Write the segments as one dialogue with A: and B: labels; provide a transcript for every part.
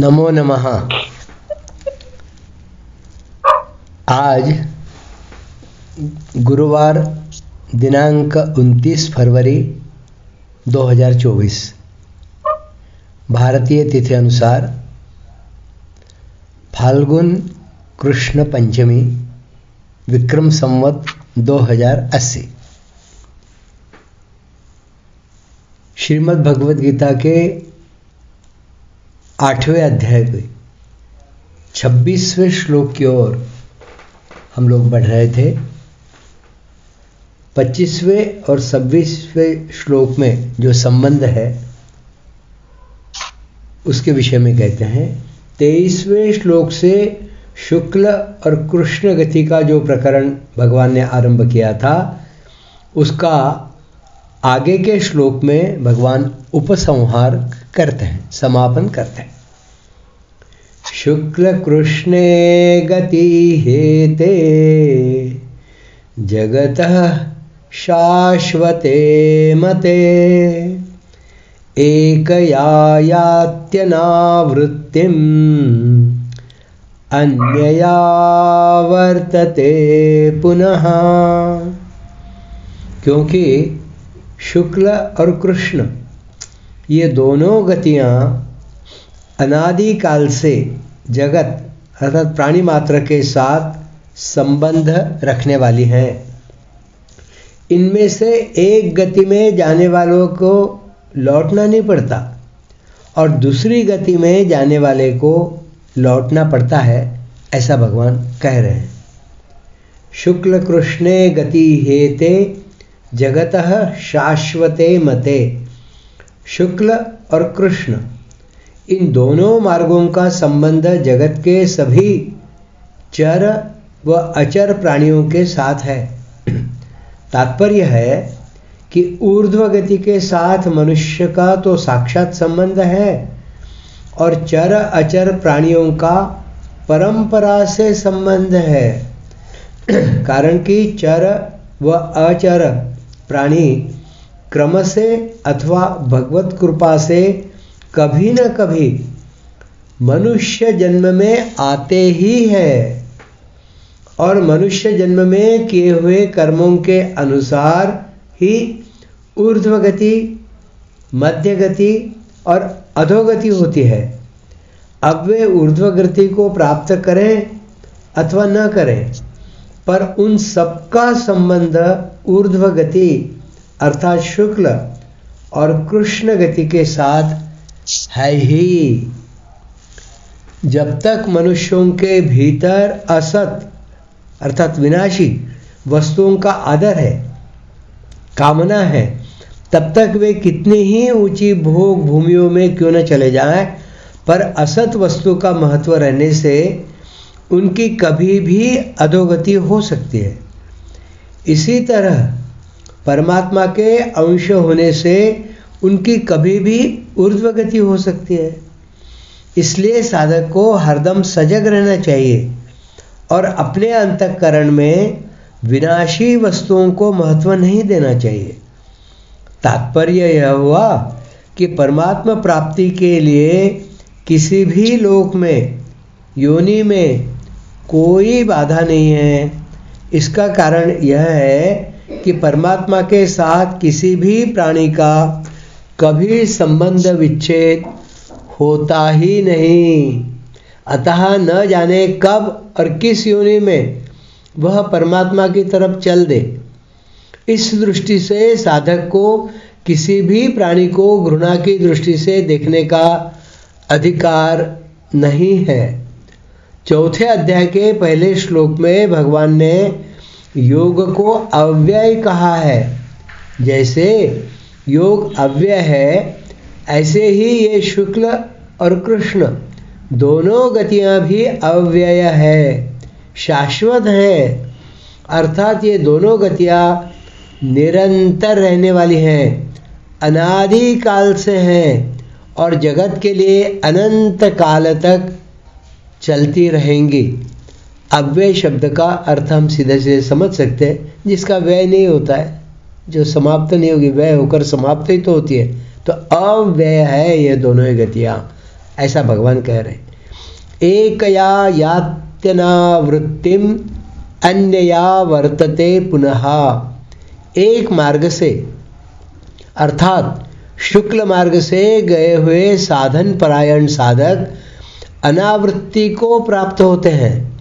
A: नमो नमः। आज गुरुवार दिनांक 29 फरवरी 2024 भारतीय तिथि अनुसार फाल्गुन कृष्ण पंचमी विक्रम संवत 2080। श्रीमद् भगवद गीता के 8वें अध्याय के 26वें श्लोक की ओर हम लोग बढ़ रहे थे। 25वें और 26वें श्लोक में जो संबंध है उसके विषय में कहते हैं। 23वें श्लोक से शुक्ल और कृष्ण गति का जो प्रकरण भगवान ने आरंभ किया था उसका आगे के श्लोक में भगवान उपसंहार करते हैं, समापन करते हैं। शुक्ल कृष्णे गति हेते जगतः शाश्वते मते एकया यात्यनावृत्तिम् अन्यया वर्तते पुनः। क्योंकि शुक्ल और कृष्ण ये दोनों गतियाँ अनादि काल से जगत अर्थात प्राणी मात्र के साथ संबंध रखने वाली हैं। इनमें से एक गति में जाने वालों को लौटना नहीं पड़ता और दूसरी गति में जाने वाले को लौटना पड़ता है, ऐसा भगवान कह रहे हैं। शुक्ल कृष्णे गति हेते जगतः शाश्वते मते। शुक्ल और कृष्ण इन दोनों मार्गों का संबंध जगत के सभी चर व अचर प्राणियों के साथ है। तात्पर्य है कि ऊर्ध्व गति के साथ मनुष्य का तो साक्षात संबंध है और चर अचर प्राणियों का परंपरा से संबंध है। कारण कि चर व अचर प्राणी क्रम से अथवा भगवत कृपा से कभी न कभी मनुष्य जन्म में आते ही है और मनुष्य जन्म में किए हुए कर्मों के अनुसार ही ऊर्ध्व गति, मध्य गति और अधोगति होती है। अब वे ऊर्ध्व गति को प्राप्त करें अथवा न करें, पर उन सबका संबंध ऊर्ध्व गति अर्थात शुक्ल और कृष्ण गति के साथ है ही। जब तक मनुष्यों के भीतर असत अर्थात विनाशी वस्तुओं का आदर है, कामना है, तब तक वे कितनी ही ऊंची भोग भूमियों में क्यों न चले जाएं, पर असत वस्तु का महत्व रहने से उनकी कभी भी अधोगति हो सकती है। इसी तरह परमात्मा के अंश होने से उनकी कभी भी ऊर्ध्व गति हो सकती है। इसलिए साधक को हरदम सजग रहना चाहिए और अपने अंतःकरण में विनाशी वस्तुओं को महत्व नहीं देना चाहिए। तात्पर्य यह हुआ कि परमात्मा प्राप्ति के लिए किसी भी लोक में, योनि में कोई बाधा नहीं है। इसका कारण यह है कि परमात्मा के साथ किसी भी प्राणी का कभी संबंध विच्छेद होता ही नहीं। अतः न जाने कब और किस योनि में वह परमात्मा की तरफ चल दे। इस दृष्टि से साधक को किसी भी प्राणी को घृणा की दृष्टि से देखने का अधिकार नहीं है। चौथे अध्याय के पहले श्लोक में भगवान ने योग को अव्यय कहा है। जैसे योग अव्यय है, ऐसे ही ये शुक्ल और कृष्ण दोनों गतियां भी अव्यय है, शाश्वत है। अर्थात ये दोनों गतियां निरंतर रहने वाली हैं, अनादि काल से हैं और जगत के लिए अनंत काल तक चलती रहेंगी। अव्यय शब्द का अर्थ हम सीधे सीधे समझ सकते हैं, जिसका व्यय नहीं होता है, जो समाप्त नहीं होगी, व्यय होकर समाप्त ही तो होती है। तो अव्यय है ये दोनों ही गतियाँ, ऐसा भगवान कह रहे हैं। एकया यात्यनावृत्तिम अन्यया वर्तते पुनः। एक मार्ग से अर्थात शुक्ल मार्ग से गए हुए साधन परायण साधक अनावृत्ति को प्राप्त होते हैं,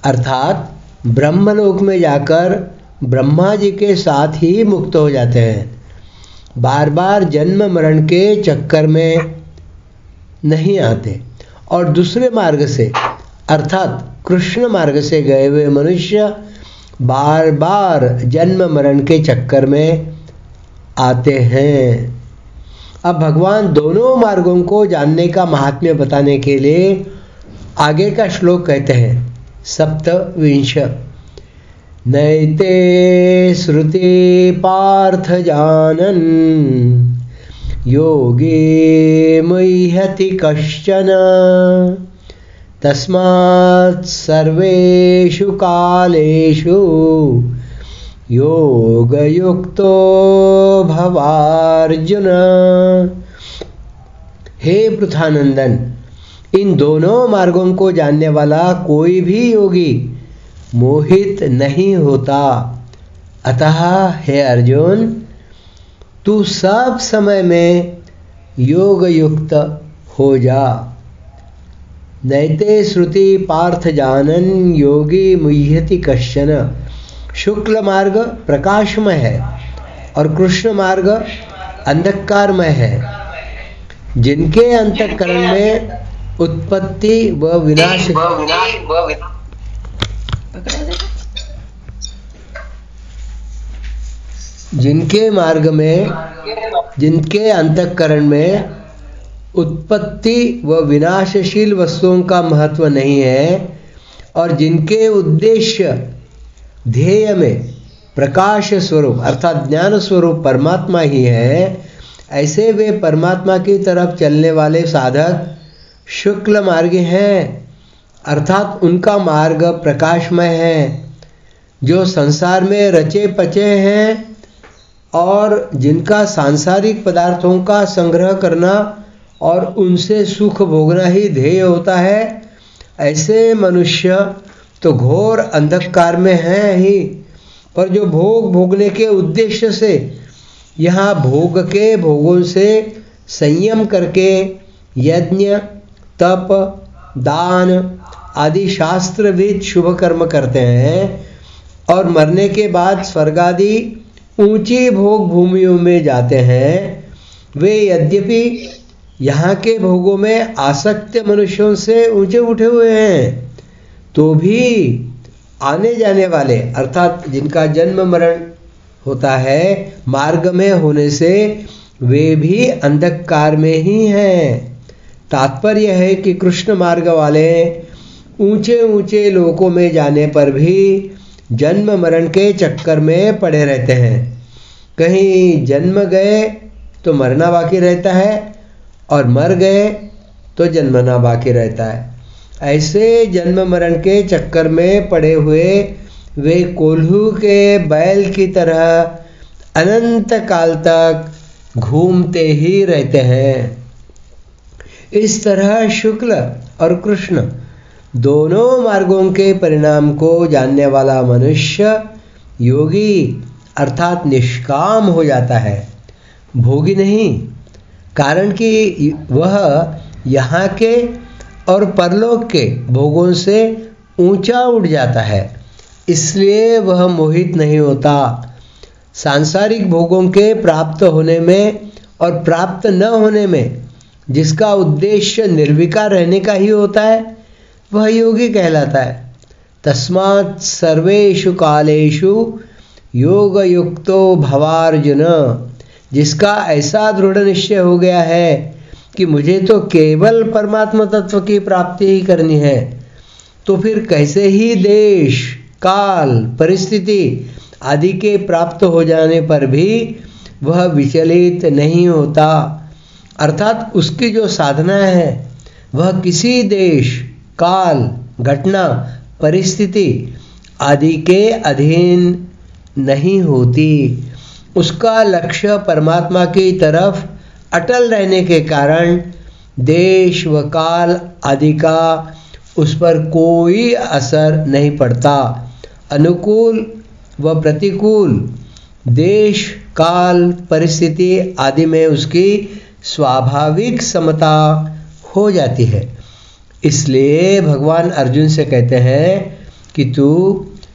A: अर्थात ब्रह्मलोक में जाकर ब्रह्मा जी के साथ ही मुक्त हो जाते हैं। बार बार जन्म मरण के चक्कर में नहीं आते। और दूसरे मार्ग से अर्थात कृष्ण मार्ग से गए हुए मनुष्य बार बार जन्म मरण के चक्कर में आते हैं। अब भगवान दोनों मार्गों को जानने का महात्म्य बताने के लिए आगे का श्लोक कहते हैं, 27। नैते श्रुति पार्थ जानन योगी मुह्यति कश्चन तस्मात् सर्वेषु कालेषु योगयुक्तो भवार्जुन। हे पृथानंदन, इन दोनों मार्गों को जानने वाला कोई भी योगी मोहित नहीं होता। अतः हे अर्जुन, तू सब समय में योग युक्त हो जा। नैते श्रुति पार्थ जानन योगी मुह्यति कश्चन। शुक्ल मार्ग प्रकाशमय है और कृष्ण मार्ग अंधकारमय है। जिनके अंतःकरण में उत्पत्ति व विनाश जिनके अंतःकरण में उत्पत्ति व विनाशशील वस्तुओं का महत्व नहीं है और जिनके उद्देश्य ध्येय में प्रकाश स्वरूप अर्थात ज्ञान स्वरूप परमात्मा ही है, ऐसे वे परमात्मा की तरफ चलने वाले साधक शुक्ल मार्गी हैं, अर्थात उनका मार्ग प्रकाशमय है। जो संसार में रचे पचे हैं और जिनका सांसारिक पदार्थों का संग्रह करना और उनसे सुख भोगना ही ध्येय होता है, ऐसे मनुष्य तो घोर अंधकार में हैं ही। पर जो भोग भोगने के उद्देश्य से यहाँ भोग के भोगों से संयम करके यज्ञ तप दान आदि शास्त्रविद शुभ कर्म करते हैं और मरने के बाद स्वर्ग आदि ऊंची भोग भूमियों में जाते हैं, वे यद्यपि यहाँ के भोगों में आसक्त मनुष्यों से ऊंचे उठे हुए हैं, तो भी आने जाने वाले अर्थात जिनका जन्म मरण होता है मार्ग में होने से वे भी अंधकार में ही हैं। तात्पर्य है कि कृष्ण मार्ग वाले ऊंचे ऊंचे लोकों में जाने पर भी जन्म मरण के चक्कर में पड़े रहते हैं। कहीं जन्म गए तो मरना बाकी रहता है और मर गए तो जन्मना बाकी रहता है। ऐसे जन्म मरण के चक्कर में पड़े हुए वे कोल्हू के बैल की तरह अनंत काल तक घूमते ही रहते हैं। इस तरह शुक्ल और कृष्ण दोनों मार्गों के परिणाम को जानने वाला मनुष्य योगी अर्थात निष्काम हो जाता है, भोगी नहीं। कारण कि वह यहाँ के और परलोक के भोगों से ऊंचा उठ जाता है, इसलिए वह मोहित नहीं होता। सांसारिक भोगों के प्राप्त होने में और प्राप्त न होने में जिसका उद्देश्य निर्विकार रहने का ही होता है, वह योगी कहलाता है। तस्मात् सर्वेषु कालेषु योग युक्तो भवार्जुन। जिसका ऐसा दृढ़ निश्चय हो गया है कि मुझे तो केवल परमात्मा तत्व की प्राप्ति ही करनी है, तो फिर कैसे ही देश काल परिस्थिति आदि के प्राप्त हो जाने पर भी वह विचलित नहीं होता। अर्थात उसकी जो साधना है वह किसी देश काल घटना परिस्थिति आदि के अधीन नहीं होती। उसका लक्ष्य परमात्मा की तरफ अटल रहने के कारण देश व काल आदि का उस पर कोई असर नहीं पड़ता। अनुकूल व प्रतिकूल देश काल परिस्थिति आदि में उसकी स्वाभाविक समता हो जाती है। इसलिए भगवान अर्जुन से कहते हैं कि तू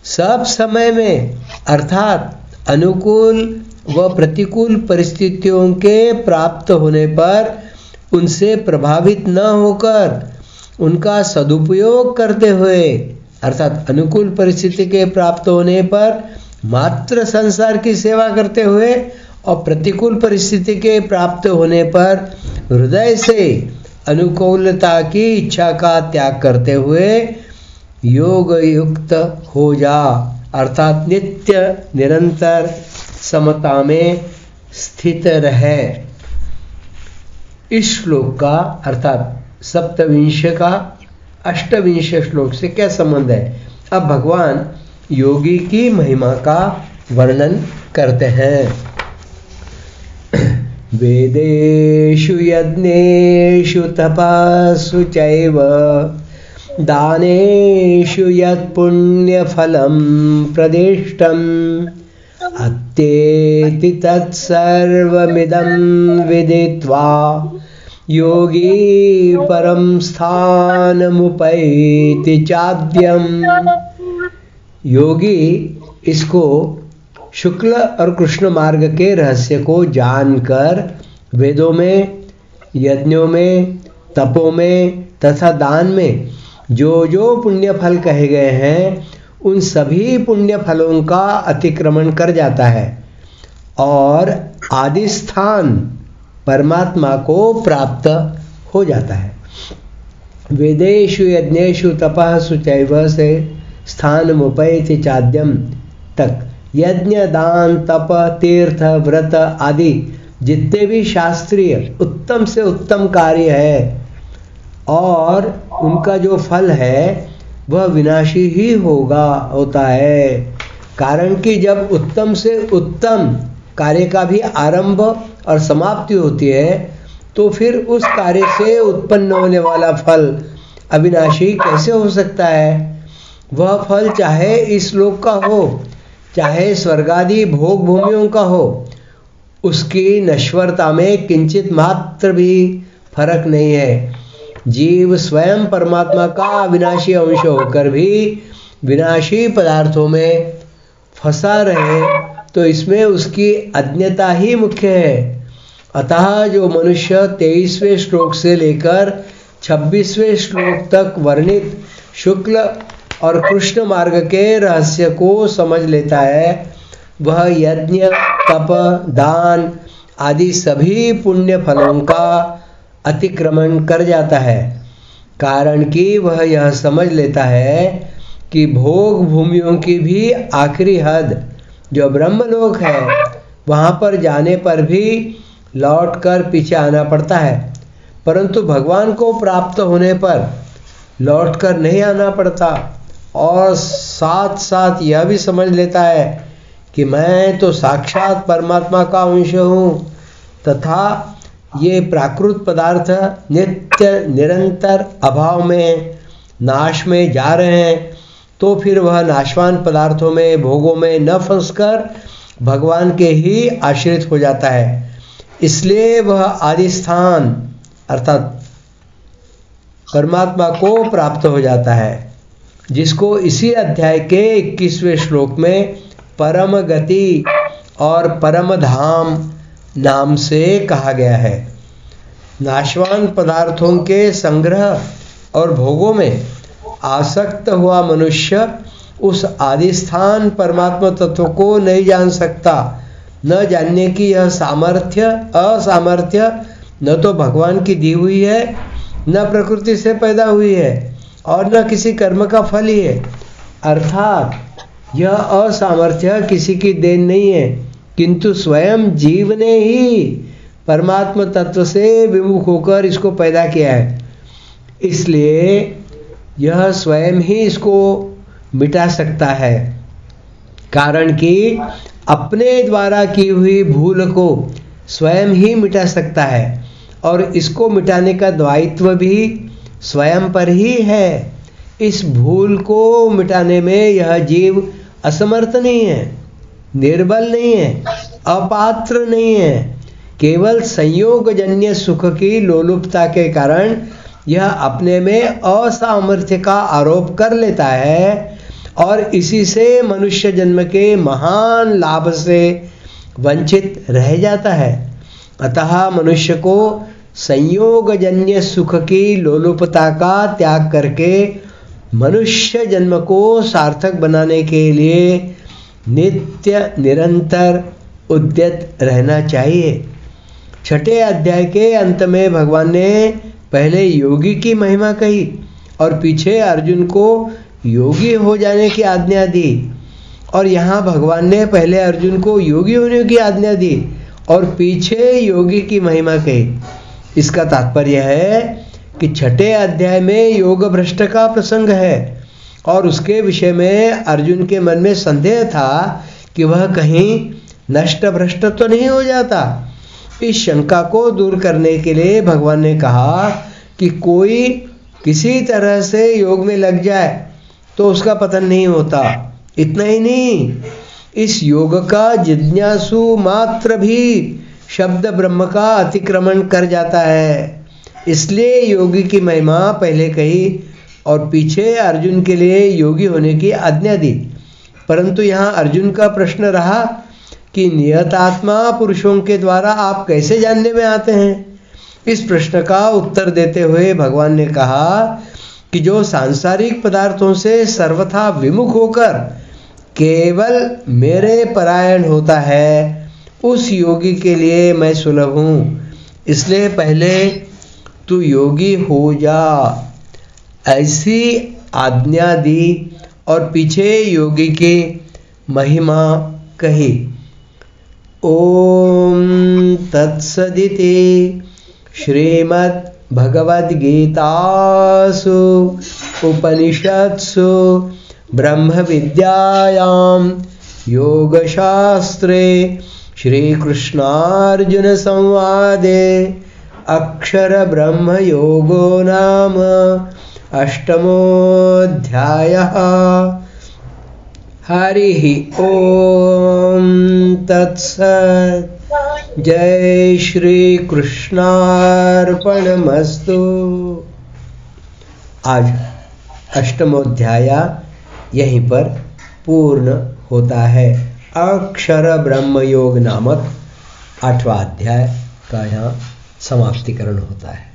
A: सब समय में अर्थात अनुकूल व प्रतिकूल परिस्थितियों के प्राप्त होने पर उनसे प्रभावित न होकर उनका सदुपयोग करते हुए, अर्थात अनुकूल परिस्थिति के प्राप्त होने पर मात्र संसार की सेवा करते हुए और प्रतिकूल परिस्थिति के प्राप्त होने पर हृदय से अनुकूलता की इच्छा का त्याग करते हुए योग युक्त हो जा, अर्थात नित्य निरंतर समता में स्थित रहे। इस श्लोक का अर्थात सप्तविंश का अष्टविंश श्लोक से क्या संबंध है? अब भगवान योगी की महिमा का वर्णन करते हैं। वेदेषु यज्ञेषु तपस्सु चैव दानेषु यत्पुण्यफलं प्रदिष्टम् अत्येति तत्सर्वमिदं विदित्वा योगी परं स्थानमुपैति चाद्यम्। योगी इसको शुक्ल और कृष्ण मार्ग के रहस्य को जानकर वेदों में, यज्ञों में, तपों में तथा दान में जो जो पुण्य फल कहे गए हैं उन सभी पुण्य फलों का अतिक्रमण कर जाता है और आदि स्थान परमात्मा को प्राप्त हो जाता है। वेदेषु यज्ञेषु तपस्सु चैव से स्थानमुपैति चाद्यम तक यज्ञ, दान, तप, तीर्थ, व्रत आदि जितने भी शास्त्रीय उत्तम से उत्तम कार्य है और उनका जो फल है वह विनाशी ही होता है। कारण कि जब उत्तम से उत्तम कार्य का भी आरंभ और समाप्ति होती है तो फिर उस कार्य से उत्पन्न होने वाला फल अविनाशी कैसे हो सकता है? वह फल चाहे इस लोक का हो, चाहे स्वर्गादि भोग भूमियों का हो, उसकी नश्वरता में किंचित मात्र भी फर्क नहीं है। जीव स्वयं परमात्मा का अविनाशी अंश होकर भी विनाशी पदार्थों में फंसा रहे तो इसमें उसकी अज्ञता ही मुख्य है। अतः जो मनुष्य 23वें श्लोक से लेकर 26वें श्लोक तक वर्णित शुक्ल और कृष्ण मार्ग के रहस्य को समझ लेता है वह यज्ञ, तप, दान आदि सभी पुण्य फलों का अतिक्रमण कर जाता है। कारण कि वह यह समझ लेता है कि भोग भूमियों की भी आखिरी हद जो ब्रह्मलोक है वहाँ पर जाने पर भी लौटकर पीछे आना पड़ता है, परंतु भगवान को प्राप्त होने पर लौटकर नहीं आना पड़ता और साथ साथ यह भी समझ लेता है कि मैं तो साक्षात परमात्मा का अंश हूँ तथा ये प्राकृत पदार्थ नित्य निरंतर अभाव में नाश में जा रहे हैं तो फिर वह नाशवान पदार्थों में भोगों में न फंसकर भगवान के ही आश्रित हो जाता है। इसलिए वह आदि स्थान अर्थात परमात्मा को प्राप्त हो जाता है, जिसको इसी अध्याय के 21वें श्लोक में परम गति और परम धाम नाम से कहा गया है। नाशवान पदार्थों के संग्रह और भोगों में आसक्त हुआ मनुष्य उस आदि स्थान परमात्मा तत्व को नहीं जान सकता। न जानने की यह सामर्थ्य असामर्थ्य न तो भगवान की दी हुई है, न प्रकृति से पैदा हुई है और न किसी कर्म का फल ही है। अर्थात यह असामर्थ्य किसी की देन नहीं है, किंतु स्वयं जीव ने ही परमात्मा तत्व से विमुख होकर इसको पैदा किया है। इसलिए यह स्वयं ही इसको मिटा सकता है। कारण कि अपने द्वारा की हुई भूल को स्वयं ही मिटा सकता है और इसको मिटाने का दायित्व भी स्वयं पर ही है। इस भूल को मिटाने में यह जीव असमर्थ नहीं है, निर्बल नहीं है, अपात्र नहीं है। केवल संयोगजन्य सुख की लोलुपता के कारण यह अपने में असामर्थ्य का आरोप कर लेता है और इसी से मनुष्य जन्म के महान लाभ से वंचित रह जाता है। अतः मनुष्य को संयोगजन्य सुख की लोलुपता का त्याग करके मनुष्य जन्म को सार्थक बनाने के लिए नित्य निरंतर उद्यत रहना चाहिए। छठे अध्याय के अंत में भगवान ने पहले योगी की महिमा कही और पीछे अर्जुन को योगी हो जाने की आज्ञा दी। और यहाँ भगवान ने पहले अर्जुन को योगी होने की आज्ञा दी और पीछे योगी की महिमा कही। इसका तात्पर्य है कि छठे अध्याय में योग भ्रष्ट का प्रसंग है और उसके विषय में अर्जुन के मन में संदेह था कि वह कहीं नष्ट भ्रष्ट तो नहीं हो जाता। इस शंका को दूर करने के लिए भगवान ने कहा कि कोई किसी तरह से योग में लग जाए तो उसका पतन नहीं होता। इतना ही नहीं, इस योग का जिज्ञासु मात्र भी शब्द ब्रह्म का अतिक्रमण कर जाता है। इसलिए योगी की महिमा पहले कही और पीछे अर्जुन के लिए योगी होने की आज्ञा दी। परंतु यहाँ अर्जुन का प्रश्न रहा कि नियतात्मा पुरुषों के द्वारा आप कैसे जानने में आते हैं। इस प्रश्न का उत्तर देते हुए भगवान ने कहा कि जो सांसारिक पदार्थों से सर्वथा विमुख होकर केवल मेरे परायण होता है, उस योगी के लिए मैं सुलभ हूँ। इसलिए पहले तू योगी हो जा, ऐसी आज्ञा दी और पीछे योगी की महिमा कही। ओम तत्सदिति श्रीमद् भगवद्गीतासु उपनिषत्सु ब्रह्म विद्यायां योगशास्त्रे श्रीकृष्णार्जुन संवादे अक्षर ब्रह्म योगो नाम अष्टमोऽध्यायः। हरिः ओम तत्सत्। जय श्री कृष्णार्पणमस्तु। आज अष्टमोध्याय यहीं पर पूर्ण होता है। अक्षर ब्रह्म योग नामक 8वां अध्याय का यहाँ समाप्तिकरण होता है।